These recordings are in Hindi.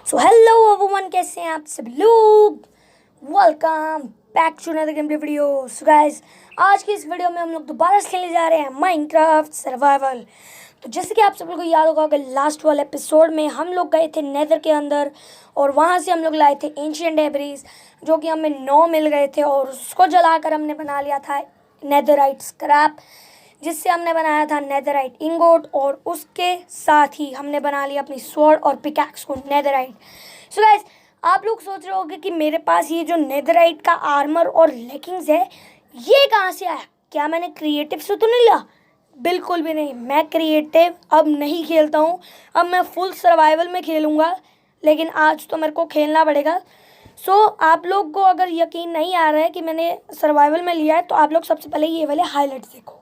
सो हेलो एवरीवन, कैसे हैं आप सब लोग। Welcome back to another gameplay video. So guys, आज की इस वीडियो में हम लोग दोबारा से खेलने जा रहे हैं माइनक्राफ्ट सर्वाइवल। तो जैसे कि आप सब लोगों को याद होगा कि लास्ट वाले एपिसोड में हम लोग गए थे नेदर के अंदर और वहाँ से हम लोग लाए थे एंशिएंट डेब्रीज जो कि हमें 9 मिल गए थे और उसको जलाकर हमने बना लिया था नेदरराइट स्क्रैप, जिससे हमने बनाया था नेदरराइट इंगोट और उसके साथ ही हमने बना लिया अपनी स्वॉर्ड और पिकैक्स को नेदरराइट। सो गाइस, आप लोग सोच रहे होंगे कि मेरे पास ये जो नेदरराइट का आर्मर और लेगिंग्स है ये कहाँ से आया। क्या मैंने क्रिएटिव से तो नहीं लिया? बिल्कुल भी नहीं। मैं क्रिएटिव अब नहीं खेलता हूँ, अब मैं फुल सर्वाइवल में खेलूँगा, लेकिन आज तो मेरे को खेलना पड़ेगा। आप लोग को अगर यकीन नहीं आ रहा है कि मैंने सर्वाइवल में लिया है तो आप लोग सबसे पहले ये वाले हाईलाइट्स देखो।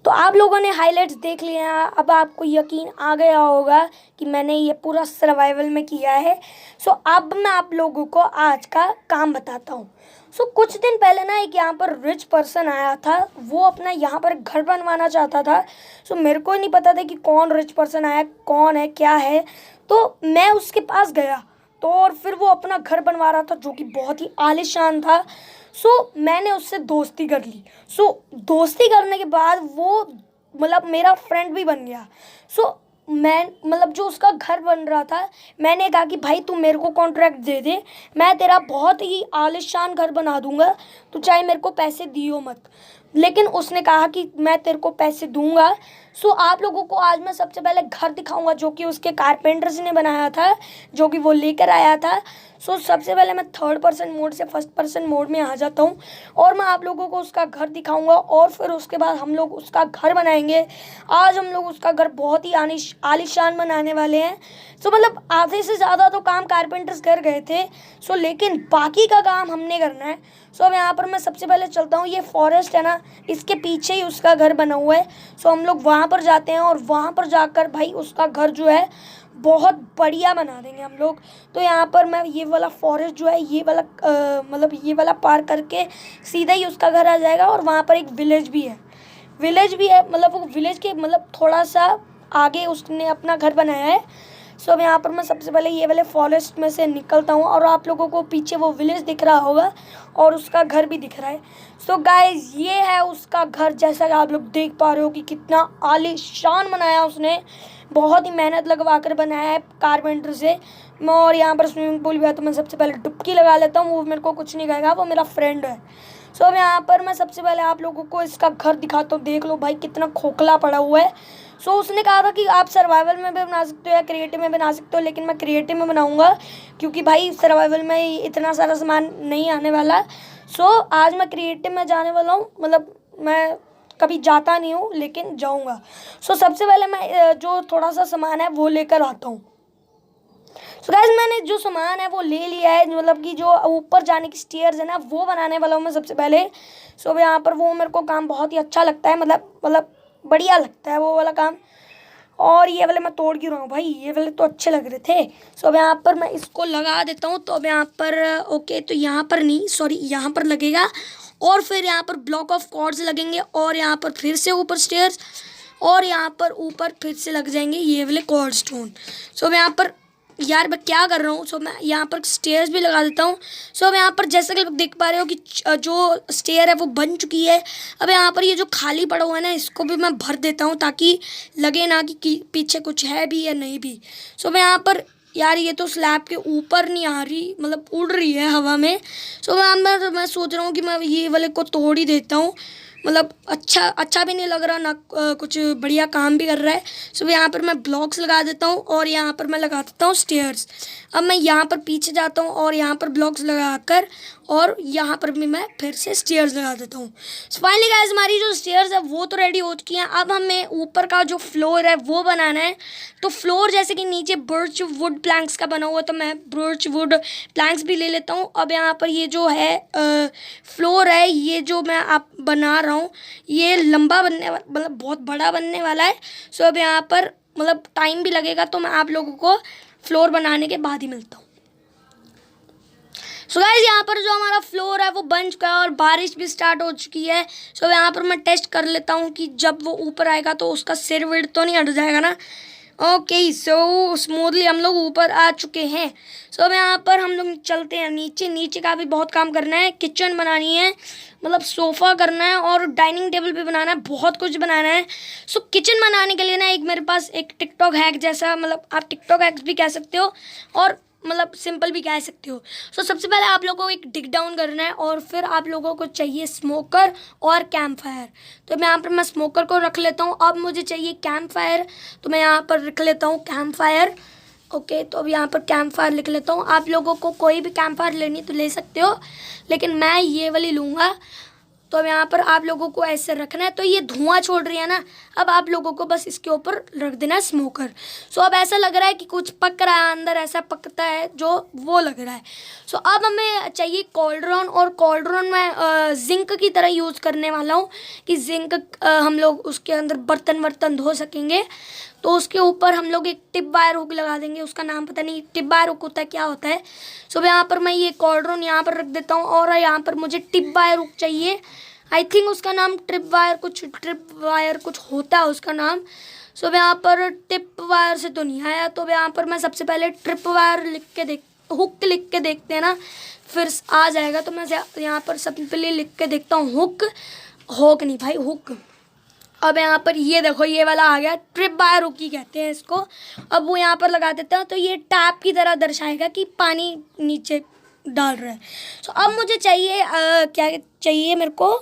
तो आप लोगों ने हाइलाइट्स देख लिए हैं, अब आपको यकीन आ गया होगा कि मैंने ये पूरा सर्वाइवल में किया है। अब मैं आप लोगों को आज का काम बताता हूँ। कुछ दिन पहले ना एक यहाँ पर रिच पर्सन आया था, वो अपना यहाँ पर घर बनवाना चाहता था। मेरे को नहीं पता था कि कौन रिच पर्सन आया, कौन है, क्या है। तो मैं उसके पास गया तो और फिर वो अपना घर बनवा रहा था जो कि बहुत ही आलीशान था। मैंने उससे दोस्ती कर ली। दोस्ती करने के बाद वो मतलब मेरा फ्रेंड भी बन गया। मैं मतलब जो उसका घर बन रहा था, मैंने कहा कि भाई तू मेरे को कॉन्ट्रैक्ट दे दे, मैं तेरा बहुत ही आलीशान घर बना दूंगा, तू चाहे मेरे को पैसे दियो मत। लेकिन उसने कहा कि मैं तेरे को पैसे दूंगा। आप लोगों को आज मैं सबसे पहले घर दिखाऊंगा जो कि उसके कारपेंटर्स ने बनाया था, जो कि वो लेकर आया था। सबसे पहले मैं थर्ड पर्सन मोड से फर्स्ट पर्सन मोड में आ जाता हूँ और मैं आप लोगों को उसका घर दिखाऊंगा और फिर उसके बाद हम लोग उसका घर बनाएंगे। आज हम लोग उसका घर बहुत ही आलीशान बनाने वाले हैं। मतलब आधे से ज़्यादा तो काम कारपेंटर्स कर गए थे, लेकिन बाकी का काम हमने करना है। अब यहाँ पर मैं सबसे पहले चलता हूँ, ये फॉरेस्ट है ना, इसके पीछे ही उसका घर बना हुआ है। हम लोग वहाँ पर जाते हैं और वहाँ पर जाकर भाई उसका घर जो है बहुत बढ़िया बना देंगे हम लोग। तो यहाँ पर मैं ये वाला फॉरेस्ट जो है, ये वाला मतलब ये वाला पार करके सीधा ही उसका घर आ जाएगा और वहाँ पर एक विलेज भी है। मतलब वो विलेज के मतलब थोड़ा सा आगे उसने अपना घर बनाया है। अब यहाँ पर मैं सबसे पहले ये वाले फॉरेस्ट में से निकलता हूँ और आप लोगों को पीछे वो विलेज दिख रहा होगा और उसका घर भी दिख रहा है। गाइज, ये है उसका घर, जैसा कि आप लोग देख पा रहे हो कि कितना आलीशान बनाया उसने, बहुत ही मेहनत लगवा कर बनाया है कारपेंटर से। और यहाँ पर स्विमिंग पूल भी है, तो मैं सबसे पहले डुबकी लगा लेता हूँ, वो मेरे को कुछ नहीं कहेगा, वो मेरा फ्रेंड है। अब यहाँ पर मैं सबसे पहले आप लोगों को इसका घर दिखाता हूँ। देख लो भाई कितना खोखला पड़ा हुआ है। उसने कहा था कि आप सर्वाइवल में भी बना सकते हो या क्रिएटिव में बना सकते हो, लेकिन मैं क्रिएटिव में बनाऊंगा क्योंकि भाई सर्वाइवल में इतना सारा सामान नहीं आने वाला। आज मैं क्रिएटिव में जाने वाला हूँ, मतलब मैं कभी जाता नहीं हूँ लेकिन जाऊँगा। सबसे पहले मैं जो थोड़ा सा सामान है वो लेकर आता हूँ। गाइस, मैंने जो सामान है वो ले लिया है, मतलब कि जो ऊपर जाने की स्टेयर्स है ना वो बनाने वाला हूँ मैं सबसे पहले। यहाँ पर वो मेरे को काम बहुत ही अच्छा लगता है, मतलब बढ़िया लगता है वो वाला काम। और ये वाले मैं तोड़ क्यों रहा हूँ भाई, ये वाले तो अच्छे लग रहे थे। अब यहाँ पर मैं इसको लगा देता हूँ। तो अब यहाँ पर ओके, तो यहाँ पर नहीं, सॉरी, यहाँ पर लगेगा और फिर यहाँ पर ब्लॉक ऑफ कॉर्ड्स लगेंगे और यहाँ पर फिर से ऊपर स्टेयर्स और यहाँ पर ऊपर फिर से लग जाएंगे ये वाले कॉर्ड स्टोन। अब यहाँ पर यार मैं क्या कर रहा हूँ। सो मैं यहाँ पर स्टेयर्स भी लगा देता हूँ। सो अब यहाँ पर जैसे कि आप देख पा रहे हो कि जो स्टेयर है वो बन चुकी है। अब यहाँ पर ये जो खाली पड़ा हुआ है ना, इसको भी मैं भर देता हूँ ताकि लगे ना कि पीछे कुछ है भी या नहीं भी। सो मैं यहाँ पर, यार ये तो स्लैब के ऊपर नहीं आ रही, मतलब उड़ रही है हवा में। सो मैं सोच रहा हूँ कि मैं ये वाले को तोड़ ही देता हूँ। मतलब अच्छा भी नहीं लग रहा ना, कुछ बढ़िया काम भी कर रहा है। सो यहाँ पर मैं ब्लॉक्स लगा देता हूँ और यहाँ पर मैं लगा देता हूँ स्टेयर्स। अब मैं यहाँ पर पीछे जाता हूँ और यहाँ पर ब्लॉक्स लगाकर और यहाँ पर भी मैं फिर से स्टेयर्स लगा देता हूँ। सो फाइनली गाइस हमारी जो स्टेयर्स है वो तो रेडी हो चुकी हैं। अब हमें ऊपर का जो फ्लोर है वो बनाना है। तो फ्लोर जैसे कि नीचे बर्च वुड प्लैंक्स का बना हुआ, तो मैं बर्च वुड प्लैंक्स भी ले लेता हूँ। अब यहाँ पर ये जो है फ्लोर है, ये जो मैं आप बना रहा हूँ ये लंबा बनने वाला, मतलब बहुत बड़ा बनने वाला है। सो अब यहाँ पर मतलब टाइम भी लगेगा, तो मैं आप लोगों को फ्लोर बनाने के बाद ही मिलता हूँ। सो गाइस यहाँ पर जो हमारा फ्लोर है वो बन चुका है और बारिश भी स्टार्ट हो चुकी है। सो यहाँ पर मैं टेस्ट कर लेता हूँ कि जब वो ऊपर आएगा तो उसका सिर विड़ तो नहीं हट जाएगा ना। ओके, सो स्मूथली हम लोग ऊपर आ चुके हैं। सो अब यहाँ पर हम लोग चलते हैं नीचे। नीचे का भी बहुत काम करना है, किचन बनानी है, मतलब सोफ़ा करना है और डाइनिंग टेबल भी बनाना है, बहुत कुछ बनाना है। सो किचन बनाने के लिए ना एक मेरे पास एक टिकटॉक हैक जैसा, मतलब आप टिकटॉक हैक्स भी कह सकते हो और मतलब सिंपल भी कह सकते हो। सो सबसे पहले आप लोगों को एक डिग डाउन करना है और फिर आप लोगों को चाहिए स्मोकर और कैंप फायर। तो यहाँ पर मैं स्मोकर को रख लेता हूँ। अब मुझे चाहिए कैंप फायर, तो मैं यहाँ पर रख लेता हूँ कैंप फायर। ओके, तो अब यहाँ पर कैंप फायर लिख लेता हूँ। आप लोगों को कोई भी कैंप फायर लेनी तो ले सकते हो, लेकिन मैं ये वाली लूँगा। तो अब यहाँ पर आप लोगों को ऐसे रखना है। तो ये धुआं छोड़ रही है ना, अब आप लोगों को बस इसके ऊपर रख देना है स्मोकर। सो अब ऐसा लग रहा है कि कुछ पक रहा है अंदर, ऐसा पकता है जो वो लग रहा है। सो अब हमें चाहिए कॉल्ड्रॉन, और कॉल्ड्रॉन मैं जिंक की तरह यूज़ करने वाला हूँ कि जिंक हम लोग उसके अंदर बर्तन वर्तन धो सकेंगे। तो उसके ऊपर हम लोग एक टिप वायर हुक लगा देंगे, उसका नाम पता नहीं टिप वायर हुक होता है क्या होता है। सो यहाँ पर मैं ये कॉल्ड्रॉन यहाँ पर रख देता हूँ और यहाँ पर मुझे टिप वायर हुक चाहिए। आई थिंक उसका नाम ट्रिप वायर कुछ होता है उसका नाम। सो यहाँ पर टिप वायर से तो नहीं आया, तो यहाँ पर मैं सबसे पहले ट्रिप वायर हुक लिख के देखते हैं ना, फिर आ जाएगा। तो मैं यहाँ पर सबसे पहले लिख के देखता हूँ हुक नहीं भाई, हुक। अब यहाँ पर ये देखो ये वाला आ गया, ट्रिप वायर हुक ही कहते हैं इसको। अब वो यहाँ पर लगा देते हैं तो ये टैप की तरह दर्शाएगा कि पानी नीचे डाल रहा है। सो अब मुझे चाहिए क्या चाहिए मेरे को,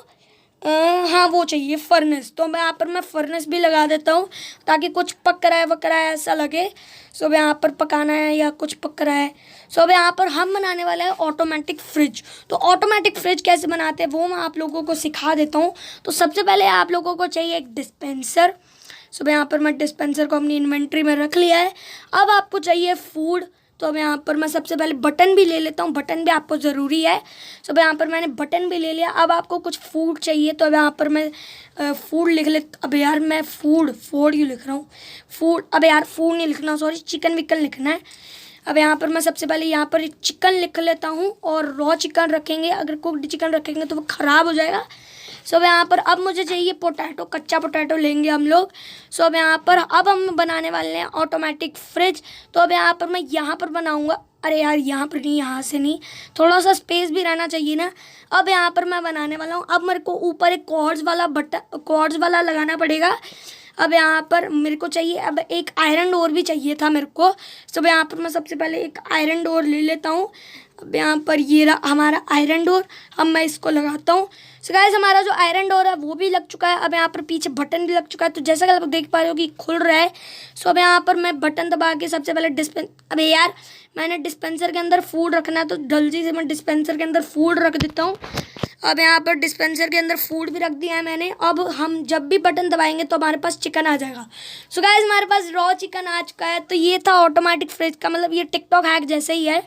हाँ वो चाहिए फर्नेस। तो मैं यहाँ पर मैं फर्नेस भी लगा देता हूँ ताकि कुछ पक रहा है वक रहा है ऐसा लगे। सो यहाँ पर पकाना है या कुछ पक रहा है। सो अब यहाँ पर हम बनाने वाले हैं ऑटोमेटिक फ्रिज। तो ऑटोमेटिक फ्रिज कैसे बनाते हैं वो मैं आप लोगों को सिखा देता हूँ। तो सबसे पहले आप लोगों को चाहिए एक डिस्पेंसर। सो यहाँ पर मैं डिस्पेंसर को अपनी इन्वेंट्री में रख लिया है। अब आपको चाहिए फूड। तो अब यहाँ पर मैं सबसे पहले बटन भी ले लेता हूँ, बटन भी आपको ज़रूरी है। सो अब यहाँ पर मैंने बटन भी ले लिया। अब आपको कुछ फूड चाहिए, तो अब यहाँ पर मैं फूड लिख ले। अब यार मैं फूड क्यों लिख रहा हूँ, अब यार फूड नहीं लिखना, सॉरी चिकन विकन लिखना है। अब यहाँ पर मैं सबसे पहले यहाँ पर चिकन लिख लेता हूँ और रॉ चिकन रखेंगे, अगर कुकड चिकन रखेंगे तो वो ख़राब हो जाएगा। सो अब यहाँ पर अब मुझे चाहिए पोटैटो, कच्चा पोटैटो लेंगे हम लोग। सो अब यहाँ पर अब हम बनाने वाले हैं ऑटोमेटिक फ्रिज। तो अब यहाँ पर मैं यहाँ पर बनाऊँगा, अरे यार यहाँ पर नहीं, यहाँ से नहीं, थोड़ा सा स्पेस भी रहना चाहिए ना। अब यहाँ पर मैं बनाने वाला हूँ। अब मेरे को ऊपर एक कॉर्ड्स वाला लगाना पड़ेगा। अब यहाँ पर मेरे को चाहिए, अब एक आयरन डोर भी चाहिए था मेरे को। सो यहाँ पर मैं सबसे पहले एक आयरन डोर ले लेता हूँ। अब यहाँ पर ये रहा हमारा आयरन डोर, अब मैं इसको लगाता हूँ। सो गाइस हमारा जो आयरन डोर है वो भी लग चुका है। अब यहाँ पर पीछे बटन भी लग चुका है, तो जैसा कि आप देख पा रहे हो कि खुल रहा है। सो अब यहाँ पर मैं बटन दबा के सबसे पहले अबे यार मैंने डिस्पेंसर के अंदर फूड रखना है, तो जल्दी से मैं डिस्पेंसर के अंदर फूड रख देता हूँ। अब यहाँ पर डिस्पेंसर के अंदर फूड भी रख दिया है मैंने। अब हम जब भी बटन दबाएंगे तो हमारे पास चिकन आ जाएगा। सो गाइस हमारे पास रॉ चिकन आ चुका है। तो ये था ऑटोमेटिक फ्रिज का, मतलब ये टिकटॉक हैक जैसे ही है।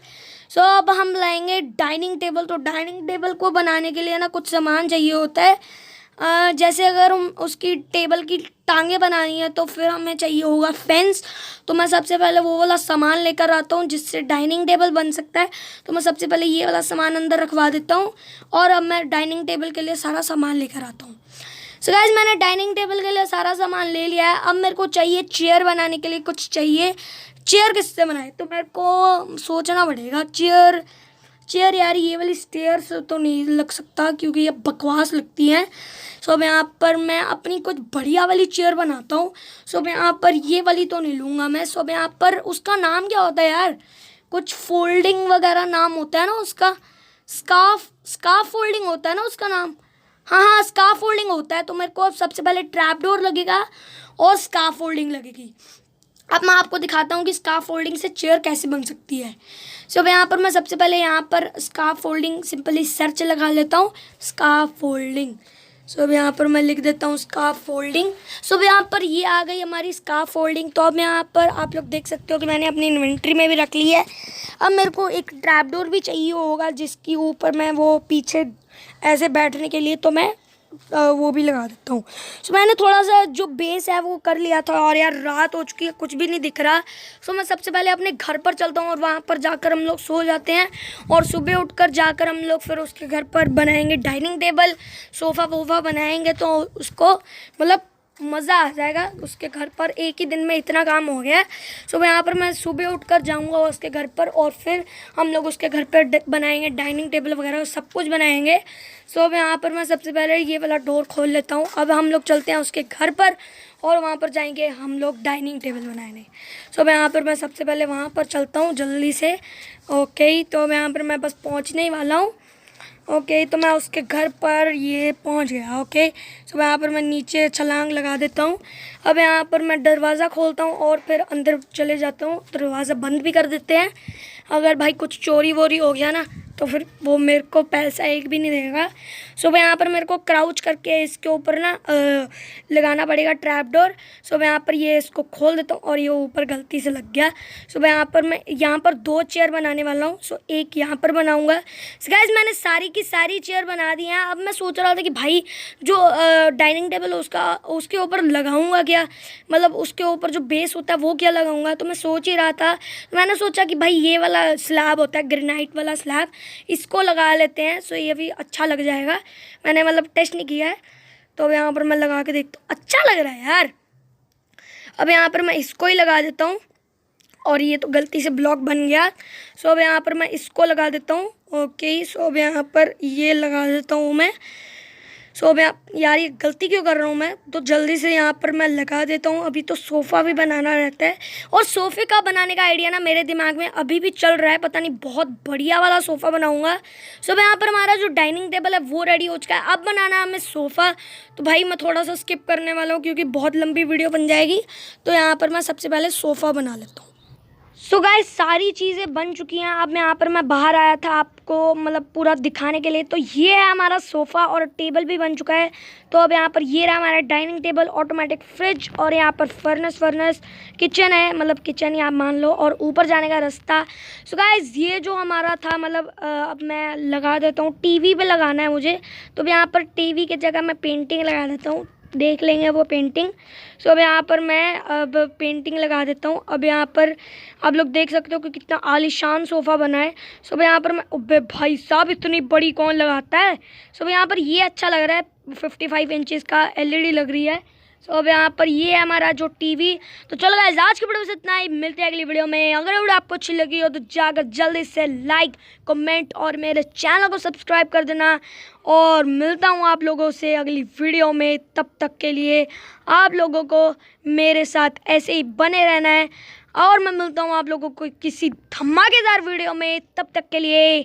सो अब हम लाएंगे डाइनिंग टेबल। तो डाइनिंग टेबल को बनाने के लिए ना कुछ सामान चाहिए होता है। जैसे अगर हम उसकी टेबल की टांगे बनानी है तो फिर हमें चाहिए होगा फेंस। तो मैं सबसे पहले वो वाला सामान लेकर आता हूँ जिससे डाइनिंग टेबल बन सकता है। तो मैं सबसे पहले ये वाला सामान अंदर रखवा देता हूँ और अब मैं डाइनिंग टेबल के लिए सारा सामान लेकर आता हूँ। सो गाइस मैंने डाइनिंग टेबल के लिए सारा सामान ले लिया है। अब मेरे को चाहिए चेयर बनाने के लिए कुछ चाहिए। चेयर किससे बनाए, तो मेरे को सोचना पड़ेगा। चेयर यार ये वाली स्टेयर्स तो नहीं लग सकता क्योंकि ये बकवास लगती हैं। सो अब यहाँ पर मैं अपनी कुछ बढ़िया वाली चेयर बनाता हूँ। सो अब यहाँ पर ये वाली तो नहीं लूँगा मैं। सो अब यहाँ पर उसका नाम क्या होता है यार, कुछ फोल्डिंग वगैरह नाम होता है ना उसका, स्कार्फ फोल्डिंग होता है ना उसका नाम। हाँ, स्कार्फ फोल्डिंग होता है। तो मेरे को अब सबसे पहले ट्रैप डोर लगेगा और स्कार्फ फोल्डिंग लगेगी। अब मैं आपको दिखाता हूँ कि स्कार्फ फोल्डिंग से चेयर कैसे बन सकती है। सो यहाँ पर मैं सबसे पहले यहाँ पर स्कार्फ फोल्डिंग सिंपली सर्च लगा लेता हूँ, स्कार्फ फोल्डिंग। सो अब यहाँ पर मैं लिख देता हूँ स्कार्फ फोल्डिंग। सो अब यहाँ पर ये आ गई हमारी स्कार्फ फोल्डिंग। तो अब यहाँ पर आप लोग देख सकते हो कि मैंने अपनी इन्वेंट्री में भी रख ली है। अब मेरे को एक ट्रैप डोर भी चाहिए होगा जिसके ऊपर मैं वो पीछे ऐसे बैठने के लिए तो मैं वो भी लगा देता हूँ। सो मैंने थोड़ा सा जो बेस है वो कर लिया था और यार रात हो चुकी है, कुछ भी नहीं दिख रहा। सो मैं सबसे पहले अपने घर पर चलता हूँ और वहाँ पर जाकर हम लोग सो जाते हैं और सुबह उठकर जाकर हम लोग फिर उसके घर पर बनाएंगे डाइनिंग टेबल, सोफ़ा वोफ़ा बनाएंगे तो उसको मतलब मज़ा आ जाएगा उसके घर पर। एक ही दिन में इतना काम हो गया है। सो यहाँ पर मैं सुबह उठकर जाऊँगा उसके घर पर और फिर हम लोग उसके घर पर बनाएंगे डाइनिंग टेबल वगैरह सब कुछ बनाएंगे। सो अब यहाँ पर मैं सबसे पहले ये वाला डोर खोल लेता हूँ। अब हम लोग चलते हैं उसके घर पर और वहाँ पर जाएंगे हम लोग डाइनिंग टेबल बनाने। सो अब यहाँ पर मैं सबसे पहले वहाँ पर चलता हूँ जल्दी से। ओके, तो अब यहाँ पर मैं बस पहुँचने ही वाला हूँ। ओके, तो मैं उसके घर पर ये पहुंच गया। ओके, सो यहाँ पर मैं नीचे छलांग लगा देता हूँ। अब यहाँ पर मैं दरवाज़ा खोलता हूँ और फिर अंदर चले जाता हूँ। दरवाज़ा बंद भी कर देते हैं। अगर भाई कुछ चोरी वोरी हो गया ना तो फिर वो मेरे को पैसा एक भी नहीं देगा। सो यहाँ पर मेरे को क्राउच करके इसके ऊपर ना लगाना पड़ेगा ट्रैप डोर। सो यहाँ पर ये इसको खोल देता हूँ और ये ऊपर गलती से लग गया। सो यहाँ पर मैं यहाँ पर 2 चेयर बनाने वाला हूँ। सो एक यहाँ पर बनाऊँगा। सो गाइस मैंने सारी की सारी चेयर बना दी हैं। अब मैं सोच रहा था कि भाई जो डाइनिंग टेबल उसके ऊपर लगाऊँगा क्या, मतलब उसके ऊपर जो बेस होता है वो क्या लगाऊँगा। तो मैं सोच ही रहा था, मैंने सोचा कि भाई ये वाला स्लैब होता है ग्रेनाइट वाला स्लैब, इसको लगा लेते हैं। सो ये भी अच्छा लग जाएगा। मैंने मतलब टेस्ट नहीं किया है तो अब यहाँ पर मैं लगा के देखता हूँ, अच्छा लग रहा है यार। अब यहाँ पर मैं इसको ही लगा देता हूँ और ये तो गलती से ब्लॉक बन गया। सो अब यहाँ पर मैं इसको लगा देता हूँ। ओके, सो अब यहाँ पर ये लगा देता हूँ मैं। सो अब यार ये गलती क्यों कर रहा हूँ मैं, तो जल्दी से यहाँ पर मैं लगा देता हूँ। अभी तो सोफ़ा भी बनाना रहता है और सोफ़े का बनाने का आइडिया ना मेरे दिमाग में अभी भी चल रहा है, पता नहीं बहुत बढ़िया वाला सोफ़ा बनाऊँगा। सो अब यहाँ पर हमारा जो डाइनिंग टेबल है वो रेडी हो चुका है। अब बनाना है हमें सोफ़ा। तो भाई मैं थोड़ा सा स्किप करने वाला हूँ क्योंकि बहुत लंबी वीडियो बन जाएगी। तो यहाँ पर मैं सबसे पहले सोफ़ा बना लेता हूँ। सो गाइस सारी चीज़ें बन चुकी हैं। अब यहाँ पर मैं बाहर आया था आपको मतलब पूरा दिखाने के लिए। तो ये है हमारा सोफ़ा और टेबल भी बन चुका है। तो अब यहाँ पर ये रहा हमारा डाइनिंग टेबल, ऑटोमेटिक फ्रिज और यहाँ पर फर्नेस किचन है, मतलब किचन ही आप मान लो, और ऊपर जाने का रास्ता। सो गाइस ये जो हमारा था मतलब अब मैं लगा देता हूँ, टीवी पे लगाना है मुझे। तो अब यहाँ पर टीवी की जगह मैं पेंटिंग लगा देता हूँ, देख लेंगे वो पेंटिंग। सो अब यहाँ पर मैं अब पेंटिंग लगा देता हूँ। अब यहाँ पर आप लोग देख सकते हो कि कितना आलीशान सोफ़ा बना है। सो अब यहाँ पर मैं, अबे भाई साहब इतनी बड़ी कौन लगाता है। सो अब यहाँ पर ये अच्छा लग रहा है, 55 इंचज़ का LED लग रही है। सो अब यहाँ पर ये है हमारा जो टीवी। तो चलो गाइस आज की वीडियो से इतना ही, मिलते हैं अगली वीडियो में। अगर वीडियो आपको अच्छी लगी हो तो जाकर जल्दी से लाइक कमेंट और मेरे चैनल को सब्सक्राइब कर देना। और मिलता हूँ आप लोगों से अगली वीडियो में। तब तक के लिए आप लोगों को मेरे साथ ऐसे ही बने रहना है और मैं मिलता हूँ आप लोगों को किसी धमाकेदार वीडियो में। तब तक के लिए